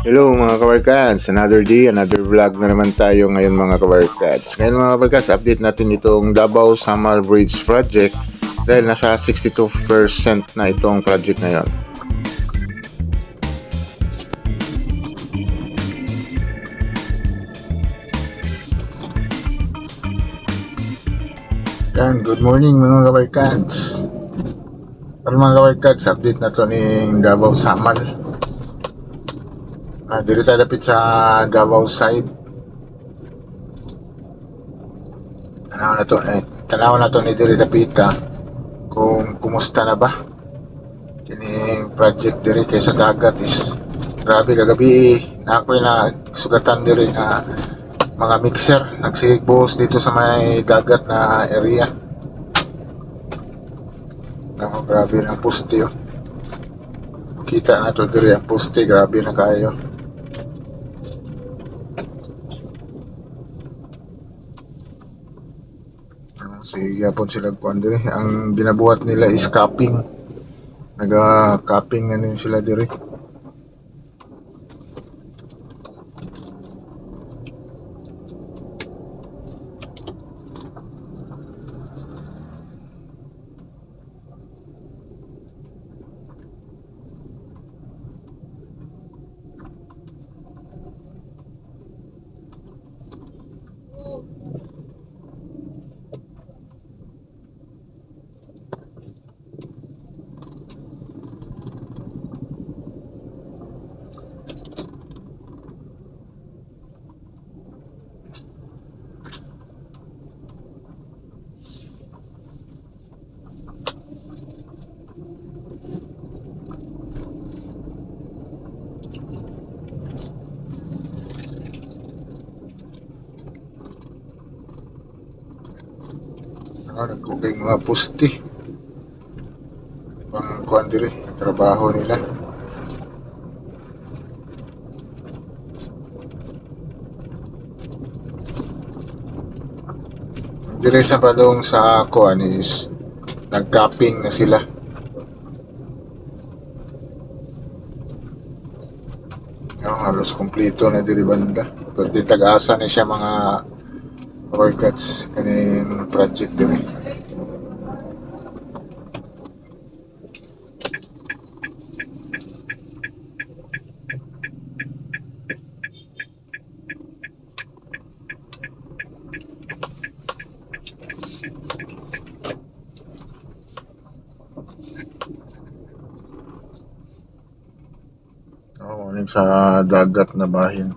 Hello mga kabarkads, another day, another vlog na naman tayo ngayon mga kabarkads. Ngayon mga kabarkads, update natin itong Davao Samal Bridge Project dahil nasa 62% na itong project na yon. Yan, good morning mga kabarkads. Para mga kabarkads, update na to ng Davao Samal. Dito tayo dapit sa Davao side. Tanaw na to ni Diri Dapita kung kumusta na ba kining project diri kay sa dagat is grabe kagabi na ako'y na sugatan diri nga mga mixer nagsigbuhos dito sa may dagat na area. Grabe ng poste oh. Kita na to diri ang poste, grabe na kayo. Sige yapon sila kuan diri. Ang ginabuhat nila is capping. Naga-capping na din sila diri. Nagkukay mga poste. Ibang kuan diri, trabaho nila. Dire sa balong sa kuan is nag-capping na sila. Halos kompleto na diri banda. Pero di tag-asa na siya mga workouts kaning project diri. Sa dagat na bahin.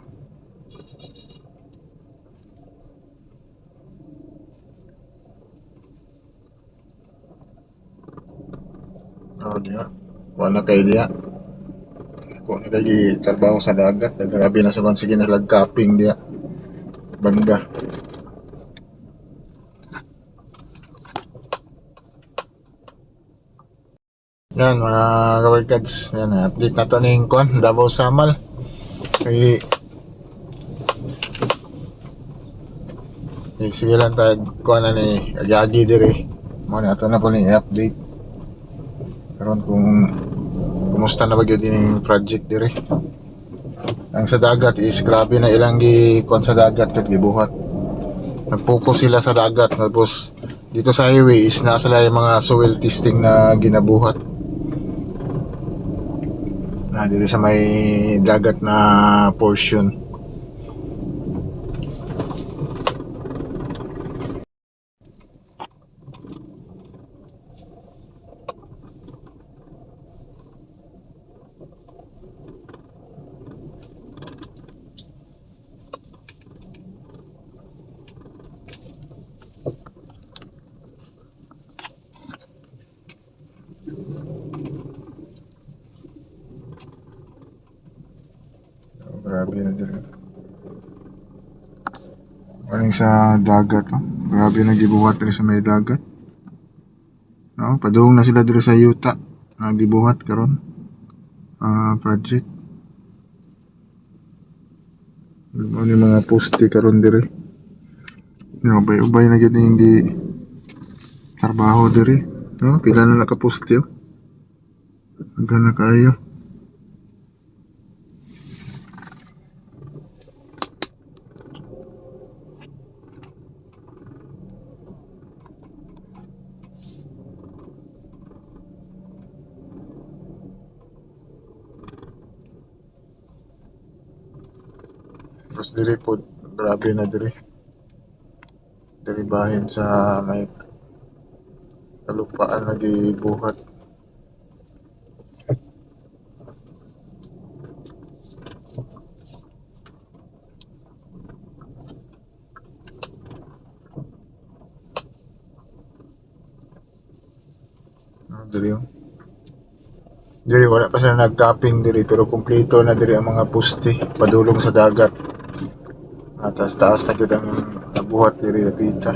Diya. Kuha na kayo diya. Kuha na kayo trabaho sa dagat. Grabe na sa sige na lag-capping diya. Banda. Yan mga kabarkads. Yan, update na to ng kuhan. Davao Samal. Kaya sige lang tayo kuhan na ni Agagi diri. Muna ito na po ni update. Karon kung kumusta na ba yun yung project diri. Ang sa dagat is grabe na ilang kuhan sa dagat kat gibuhat. Nag-focus sila sa dagat tapos dito sa highway is nasa yung mga soil testing na ginabuhat. Dito sa may dagat na portion. Grabe na dito. Galing sa dagat, oh. Grabe na gibuhat rin sa may dagat. No, padung na sila dito sa yuta. Gibuhat karon. Project. Ano yung mga poste karon dire. No, ubay na gyud yung di trabaho dire. No, pila na nakaposte, oh. Hanggang na kayo. Tapos diri po, grabe na diri. Diri bahin sa may kalupaan na gibuhat. Diri oh. Diri wala pa sila nag-capping diri pero kumpleto na diri ang mga poste padulong sa dagat. Taas taas na gyud ang nabuhat diri napita.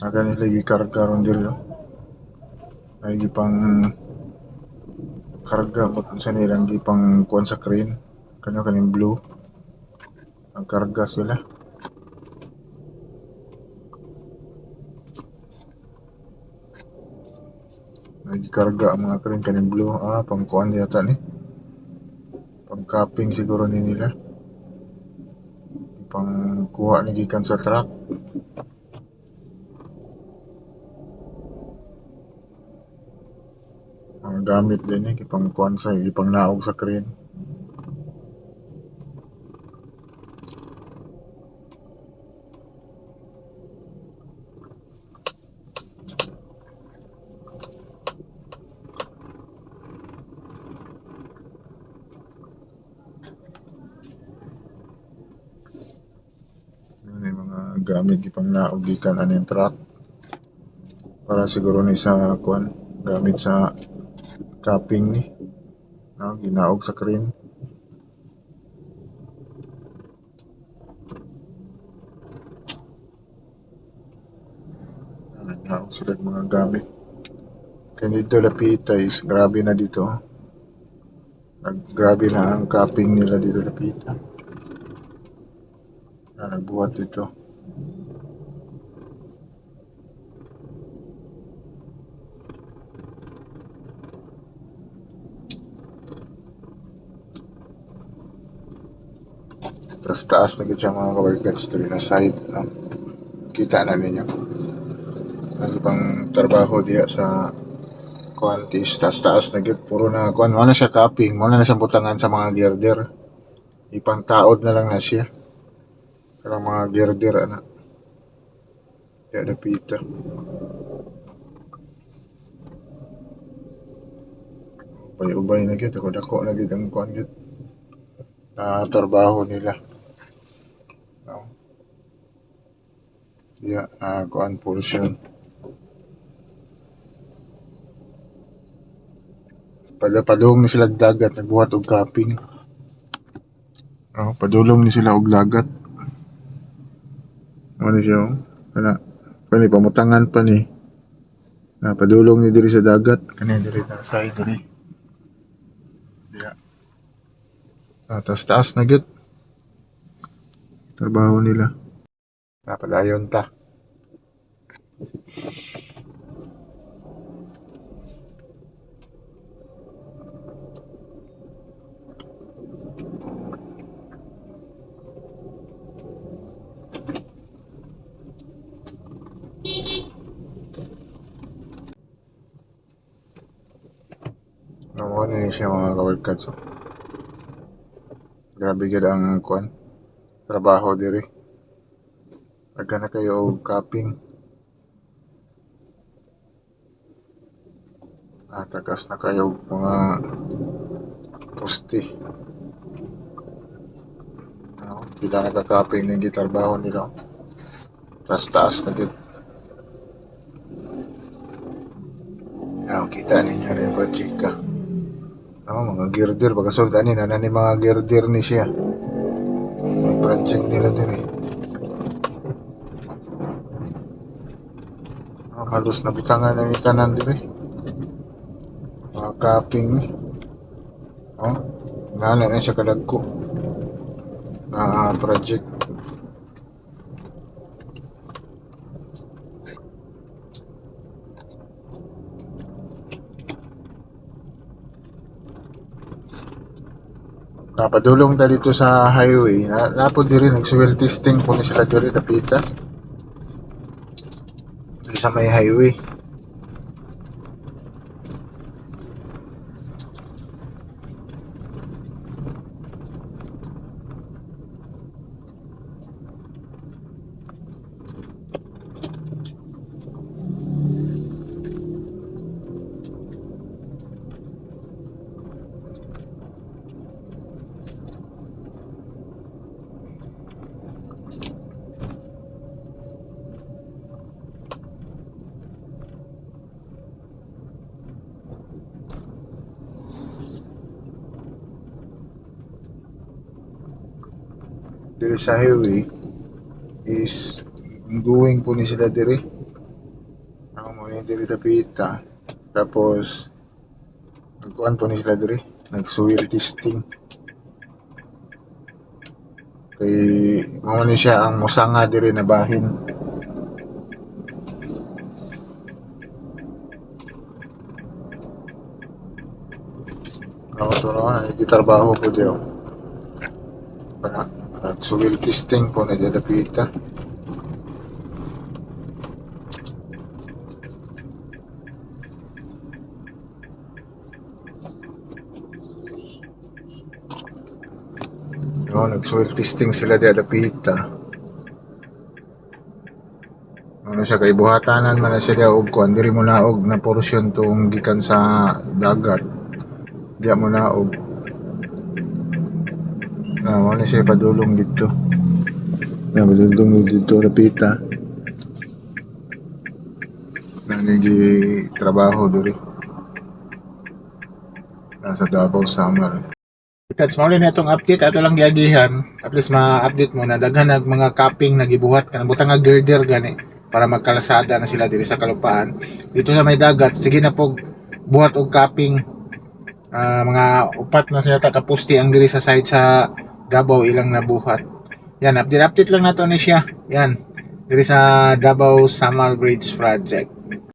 Aga nila gikarga ron diri oh. Ay gipang karga mo sa nilang gipang kuan sa crane. Kanyo kaning blue. Ang karga sila. Nagkarga ang mga crane kaning blue. Pang kuan yata ni. Pang capping siguro ni nila. Pang kuha ni gikan sa truck. Ang gamit din ipang kuan sa ipang naog sa crane. Yun yung mga gamit ipang naog gikan aning truck. Para siguro ni sa kuan gamit sa capping ni. No, ginaog sa crane. Naog sila mga gamit. Kaya dito lapita is grabe na dito. Grabe na ang capping nila dito lapita. Nagbuhat dito. Tapos taas na gid siya mga kabarkats dito na side. No? Kita na ninyo. Ano pang trabaho diya sa kuantis taas na gid puro na kuan mo na siya capping mo na siya butangan sa mga girder ipang taod na lang na siya karang mga girder ana ya dapita ubay na gid ako dako na gid ang kuan gid na trabaho nila no ya kuan portion padulong ni sila dagat nagbuhat og capping padulong ni sila og dagat ano siya kana kani pamutangan pa ni padulong ni diri sa dagat kani diri sa side diri ya taas taas na gid trabaho nila napadayon ta ano ni siya mga kabarkad so grabe gid ang kuan trabaho diri agka na kayo og capping tagas na kayo og mga poste kita nagka-capping ng gitarbaho nila taas taas na gid kita ninyo rin pa chika mga girder pagkasod ani na ni mga girder ni siya may project nila din halos nabutangan na ni tanan din mga capping ngana na siya kadagko na project napadulong ta dito sa highway napod diri nag-soil testing po ni sila diri tapita sa may highway. Diri sa highway is going po ni sila diri. Ako mo ni diri tapita. Tapos nagkuhan po ni sila diri, nag-soil testing. Kay mao ni siya ang musanga diri na bahin. Ako to na trabaho po diyo. Para nag-soil testing po na dapita. No, nag-soil testing sila dapita. Ano siya kay buhatanan man na siya og kuan diri mo naog na porsyon tong gikan sa dagat. Diya mo naog. Na mo na siya padulong dito. Na padulong dito dapita. Na nagi trabaho diri. Nasa Davao Summer. That's mo rin itong update ato lang giagihan. At least ma-update mo na daghan nag mga capping na gibuhat kanang butang nga girder gani para magkalasada na sila diri sa kalupaan. Dito sa may dagat sige na pog buhat og capping. Mga upat na siya kapusti ang diri sa side sa Davao ilang nabuhat. Yan, update lang nato ni siya. Yan, diri sa Davao Samal Bridge Project.